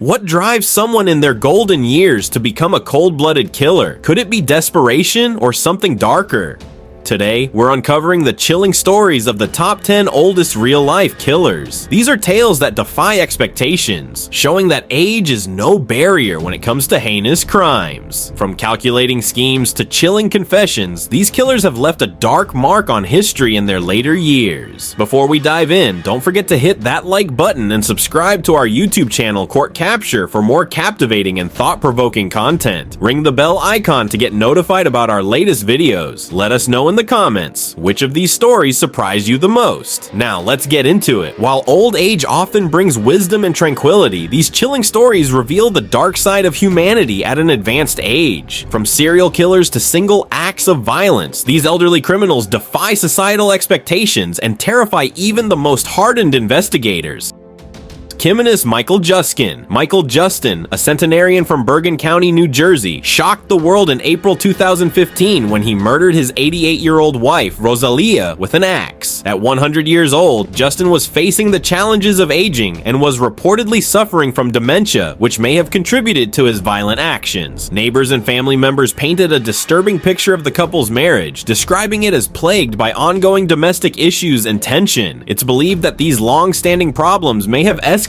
What drives someone in their golden years to become a cold-blooded killer? Could it be desperation or something darker? Today, we're uncovering the chilling stories of the top 10 oldest real-life killers. These are tales that defy expectations, showing that age is no barrier when it comes to heinous crimes. From calculating schemes to chilling confessions, these killers have left a dark mark on history in their later years. Before we dive in, don't forget to hit that like button and subscribe to our YouTube channel Court Capture for more captivating and thought-provoking content. Ring the bell icon to get notified about our latest videos. Let us know in the comments which of these stories surprised you the most. Now let's get into it. While old age often brings wisdom and tranquility, these chilling stories reveal the dark side of humanity at an advanced age. From serial killers to single acts of violence, these elderly criminals defy societal expectations and terrify even the most hardened investigators. Heinous Michael Justin. Michael Justin, a centenarian from Bergen County, New Jersey, shocked the world in April 2015 when he murdered his 88-year-old wife, Rosalia, with an axe. At 100 years old, Justin was facing the challenges of aging and was reportedly suffering from dementia, which may have contributed to his violent actions. Neighbors and family members painted a disturbing picture of the couple's marriage, describing it as plagued by ongoing domestic issues and tension. It's believed that these long-standing problems may have escalated,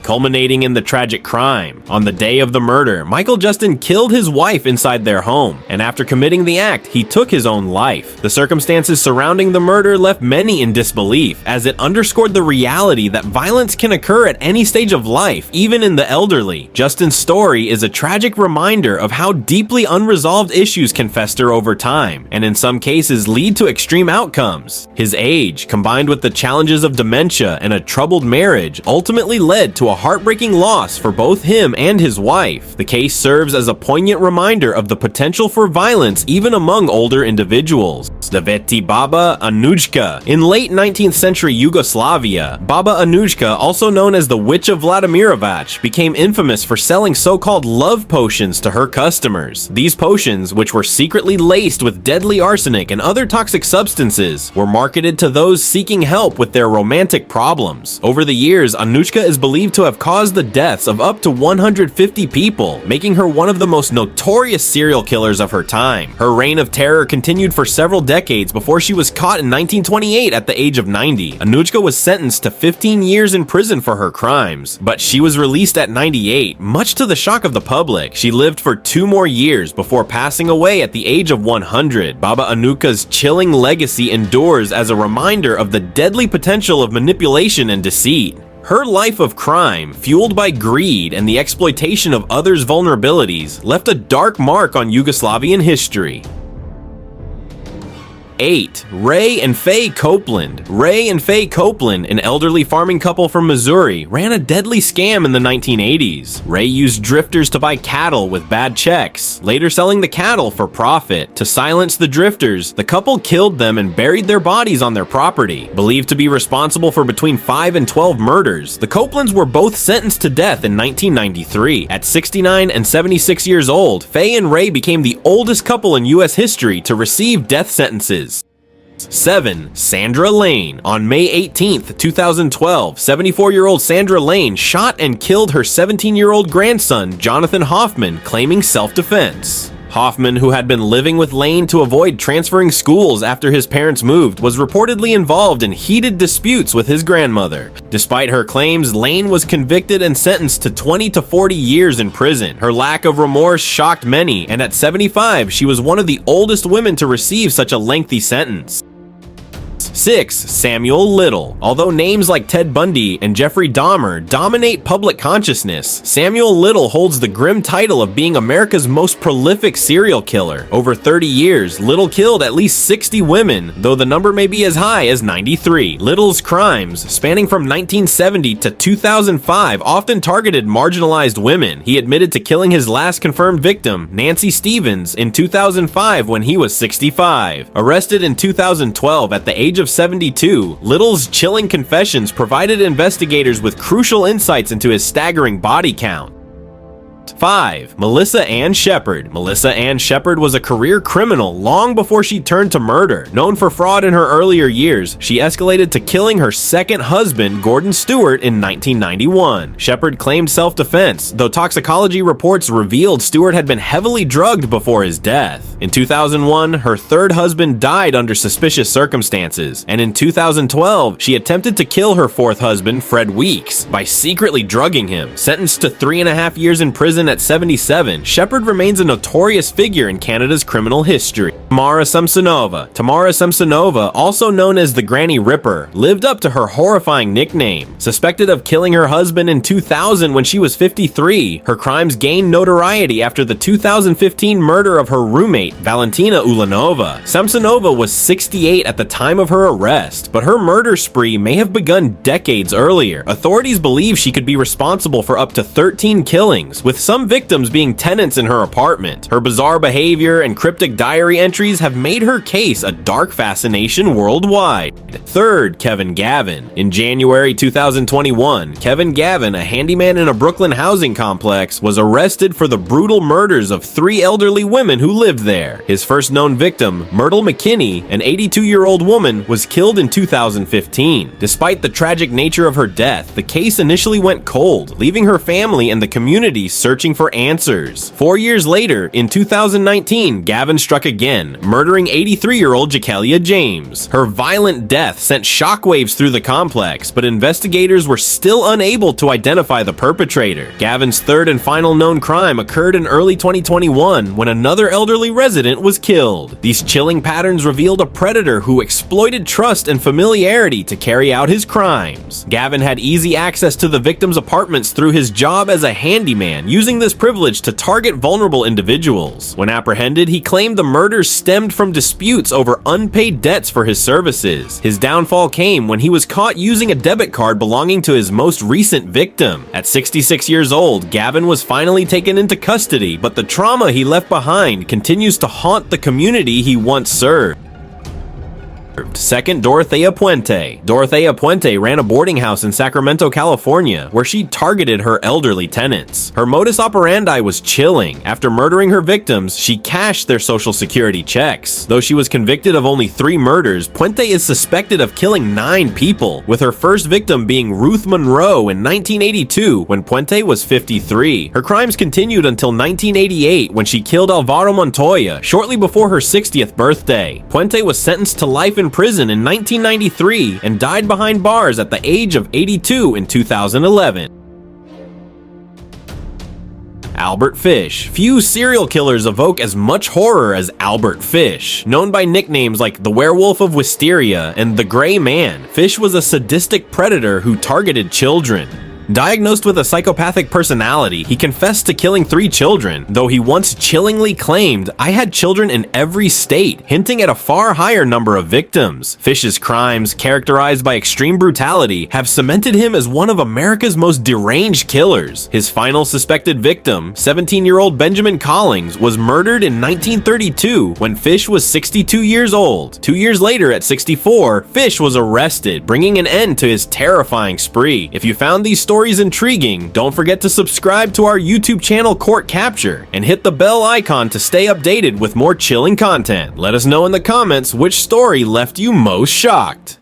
culminating in the tragic crime. On the day of the murder, Michael Justin killed his wife inside their home, and after committing the act, he took his own life. The circumstances surrounding the murder left many in disbelief, as it underscored the reality that violence can occur at any stage of life, even in the elderly. Justin's story is a tragic reminder of how deeply unresolved issues can fester over time, and in some cases lead to extreme outcomes. His age, combined with the challenges of dementia and a troubled marriage, ultimately led to a heartbreaking loss for both him and his wife. The case serves as a poignant reminder of the potential for violence even among older individuals. Sveti Baba Anujka. In late 19th century Yugoslavia, Baba Anujka, also known as the Witch of Vladimirovac, became infamous for selling so-called love potions to her customers. These potions, which were secretly laced with deadly arsenic and other toxic substances, were marketed to those seeking help with their romantic problems. Over the years, Anujka is believed to have caused the deaths of up to 150 people, making her one of the most notorious serial killers of her time. Her reign of terror continued for several decades before she was caught in 1928 at the age of 90. Anujka was sentenced to 15 years in prison for her crimes, but she was released at 98, much to the shock of the public. She lived for 2 more years before passing away at the age of 100. Baba Anujka's chilling legacy endures as a reminder of the deadly potential of manipulation and deceit. Her life of crime, fueled by greed and the exploitation of others' vulnerabilities, left a dark mark on Yugoslavian history. 8. Ray and Fay Copeland. Ray and Fay Copeland, an elderly farming couple from Missouri, ran a deadly scam in the 1980s. Ray used drifters to buy cattle with bad checks, later selling the cattle for profit. To silence the drifters, the couple killed them and buried their bodies on their property. Believed to be responsible for between 5 and 12 murders, the Copelands were both sentenced to death in 1993. At 69 and 76 years old, Fay and Ray became the oldest couple in U.S. history to receive death sentences. 7. Sandra Lane. On May 18, 2012, 74-year-old Sandra Lane shot and killed her 17-year-old grandson, Jonathan Hoffman, claiming self-defense. Hoffman, who had been living with Lane to avoid transferring schools after his parents moved, was reportedly involved in heated disputes with his grandmother. Despite her claims, Lane was convicted and sentenced to 20 to 40 years in prison. Her lack of remorse shocked many, and at 75, she was one of the oldest women to receive such a lengthy sentence. 6. Samuel Little. Although names like Ted Bundy and Jeffrey Dahmer dominate public consciousness, Samuel Little holds the grim title of being America's most prolific serial killer. Over 30 years, Little killed at least 60 women, though the number may be as high as 93. Little's crimes, spanning from 1970 to 2005, often targeted marginalized women. He admitted to killing his last confirmed victim, Nancy Stevens, in 2005 when he was 65. Arrested in 2012 at the age of 72, Little's chilling confessions provided investigators with crucial insights into his staggering body count. left. 5. Melissa Ann Shepard. Melissa Ann Shepard was a career criminal long before she turned to murder. Known for fraud in her earlier years, she escalated to killing her second husband, Gordon Stewart, in 1991. Shepard claimed self-defense, though toxicology reports revealed Stewart had been heavily drugged before his death. In 2001, her third husband died under suspicious circumstances, and in 2012, she attempted to kill her fourth husband, Fred Weeks, by secretly drugging him. Sentenced to 3.5 years in prison at 77, Shepard remains a notorious figure in Canada's criminal history. Tamara Samsonova. Tamara Samsonova, also known as the Granny Ripper, lived up to her horrifying nickname. Suspected of killing her husband in 2000 when she was 53, her crimes gained notoriety after the 2015 murder of her roommate, Valentina Ulanova. Samsonova was 68 at the time of her arrest, but her murder spree may have begun decades earlier. Authorities believe she could be responsible for up to 13 killings, with some victims being tenants in her apartment. Her bizarre behavior and cryptic diary entries have made her case a dark fascination worldwide. 3rd, Kevin Gavin. In January 2021, Kevin Gavin, a handyman in a Brooklyn housing complex, was arrested for the brutal murders of 3 elderly women who lived there. His first known victim, Myrtle McKinney, an 82-year-old woman, was killed in 2015. Despite the tragic nature of her death, the case initially went cold, leaving her family and the community searching for answers. 4 years later, in 2019, Gavin struck again, murdering 83-year-old Jakelia James. Her violent death sent shockwaves through the complex, but investigators were still unable to identify the perpetrator. Gavin's third and final known crime occurred in early 2021 when another elderly resident was killed. These chilling patterns revealed a predator who exploited trust and familiarity to carry out his crimes. Gavin had easy access to the victims' apartments through his job as a handyman, using this privilege to target vulnerable individuals. When apprehended, he claimed the murders stemmed from disputes over unpaid debts for his services. His downfall came when he was caught using a debit card belonging to his most recent victim. At 66 years old, Gavin was finally taken into custody, but the trauma he left behind continues to haunt the community he once served. 2nd, Dortha Pente. Dortha Pente ran a boarding house in Sacramento, California, where she targeted her elderly tenants. Her modus operandi was chilling. After murdering her victims, she cashed their social security checks. Though she was convicted of only 3 murders, Puente is suspected of killing 9 people, with her first victim being Ruth Monroe in 1982 when Puente was 53. Her crimes continued until 1988 when she killed Alvaro Montoya shortly before her 60th birthday. Puente was sentenced to life in prison in 1993 and died behind bars at the age of 82 in 2011. Albert Fish. Few serial killers evoke as much horror as Albert Fish. Known by nicknames like the Werewolf of Wisteria and the Gray Man, Fish was a sadistic predator who targeted children. Diagnosed with a psychopathic personality, he confessed to killing 3 children, though he once chillingly claimed, "I had children in every state," hinting at a far higher number of victims. Fish's crimes, characterized by extreme brutality, have cemented him as one of America's most deranged killers. His final suspected victim, 17-year-old Benjamin Collings, was murdered in 1932 when Fish was 62 years old. 2 years later, at 64, Fish was arrested, bringing an end to his terrifying spree. If you found these stories intriguing, don't forget to subscribe to our YouTube channel Court Capture and hit the bell icon to stay updated with more chilling content. Let us know in the comments which story left you most shocked.